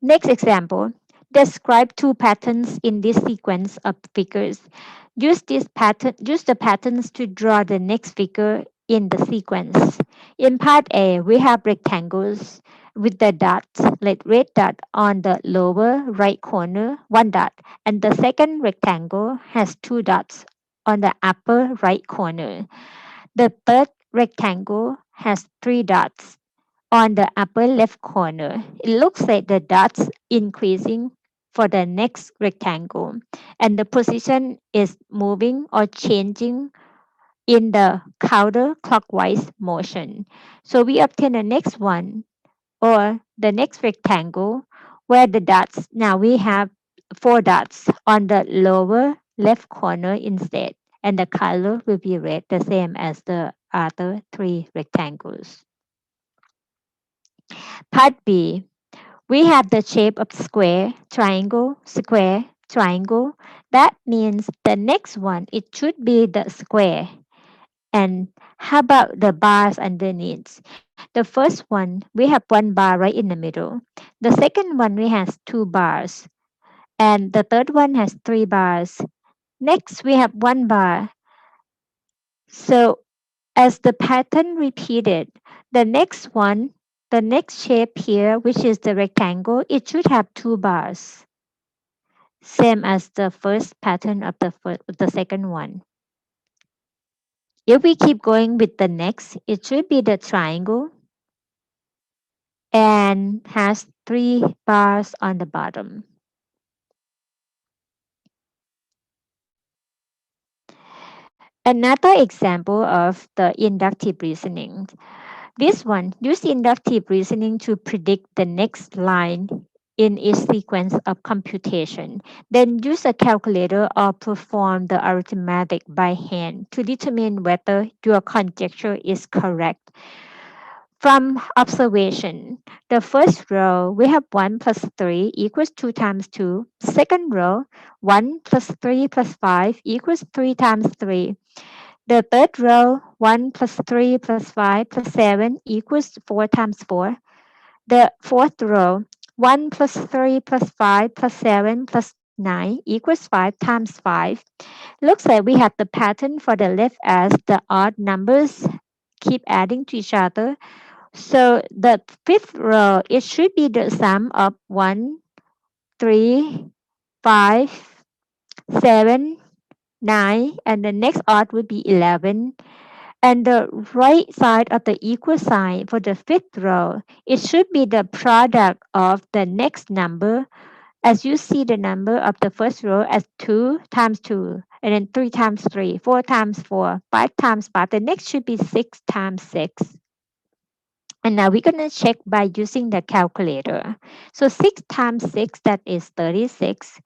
Next example. Describe two patterns in this sequence of figures. Use the patterns to draw the next figure in the sequence. In part A, we have rectangles with the dots, like red dot on the lower right corner, one dot, and the second rectangle has two dots on the upper right corner. The third rectangle has three dots on the upper left corner. It looks like the dots increasing for the next rectangle, and the position is moving or changing in the counterclockwise motion. So we obtain the next one, or the next rectangle, where the dots, now we have four dots on the lower left corner instead, and the color will be red, the same as the other three rectangles. Part B, we have the shape of square, triangle, square, triangle. That means the next one, it should be the square. And how about the bars underneath? The first one, we have one bar right in the middle. The second one, we have two bars. And the third one has three bars. Next, we have one bar. So as the pattern repeated, the next one, the next shape here, which is the rectangle, it should have two bars, same as the first pattern of the second one. If we keep going with the next, it should be the triangle and has three bars on the bottom. Another example of the inductive reasoning. This one, use inductive reasoning to predict the next line in each sequence of computation. Then use a calculator or perform the arithmetic by hand to determine whether your conjecture is correct. From observation, the first row, we have 1 plus 3 equals 2 times 2. Second row, 1 plus 3 plus 5 equals 3 times 3. The third row, 1 plus 3 plus 5 plus 7 equals 4 times 4. The fourth row, 1 plus 3 plus 5 plus 7 plus 9 equals 5 times 5. Looks like we have the pattern for the left as the odd numbers keep adding to each other. So the fifth row, it should be the sum of 1, 3, 5, 7, 9, and the next odd would be 11. And the right side of the equal sign for the fifth row, it should be the product of the next number. As you see the number of the first row as 2 times 2, and then 3 times 3, 4 times 4, 5 times 5. The next should be 6 times 6. And now we're going to check by using the calculator. So 6 times 6, that is 36.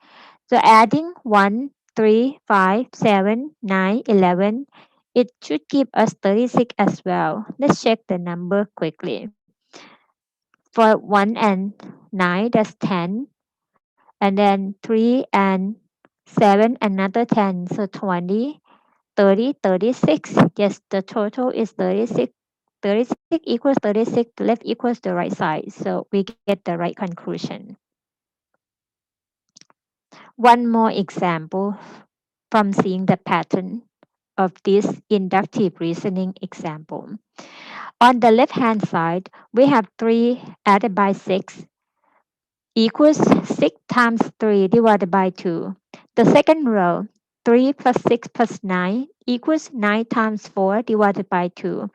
So adding 1, 3, 5, 7, 9, 11, it should give us 36 as well. Let's check the number quickly. For 1 and 9, that's 10. And then 3 and 7, another 10. So 20, 30, 36. Yes, the total is 36. 36 equals 36, the left equals the right side. So we get the right conclusion. One more example from seeing the pattern of this inductive reasoning example. On the left hand side, we have 3 added by 6 equals 6 times 3 divided by 2. The second row, 3 plus 6 plus 9 equals 9 times 4 divided by 2.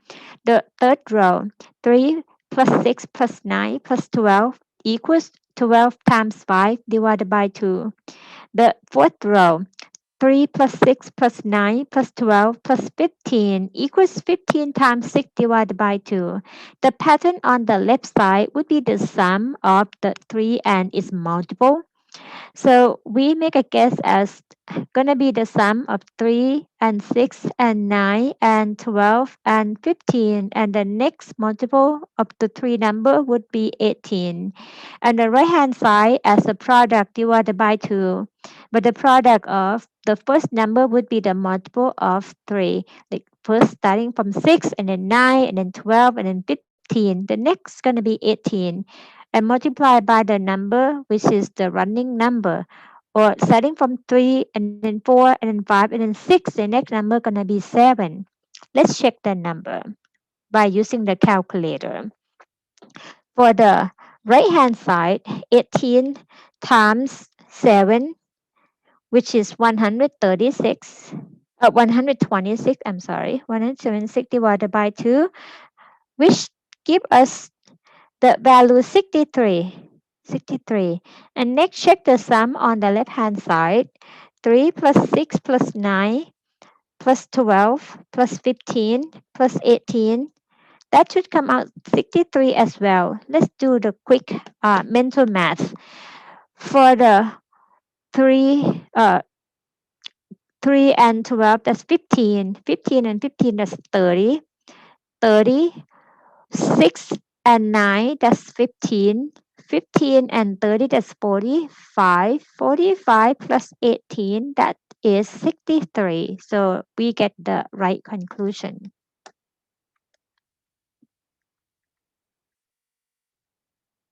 The third row, 3 plus 6 plus 9 plus 12 equals 12 times 5 divided by 2. The fourth row, 3 plus 6 plus 9 plus 12 plus 15 equals 15 times 6 divided by 2. The pattern on the left side would be the sum of the 3 and its multiple. So we make a guess as gonna be the sum of 3 and 6 and 9 and 12 and 15, and the next multiple of the three number would be 18. And the right hand side as a product divided by 2, but the product of the first number would be the multiple of 3, like first starting from 6 and then 9 and then 12 and then 15. The next gonna be 18. and multiply by the number, which is the running number. Or starting from 3 and then 4 and then 5 and then 6, the next number gonna be 7. Let's check the number by using the calculator. For the right hand side, 18 times 7, which is 136, 126, I'm sorry, 176 divided by 2, which give us the value 63. 63. And next, check the sum on the left hand side. 3 plus 6 plus 9 plus 12 plus 15 plus 18. That should come out 63 as well. Let's do the quick mental math. For the 3, 3 and 12, that's 15. 15 and 15, that's 30. 30. 6 and 9, that's 15. 15 and 30, that's 45. 45 plus 18, that is 63. So we get the right conclusion.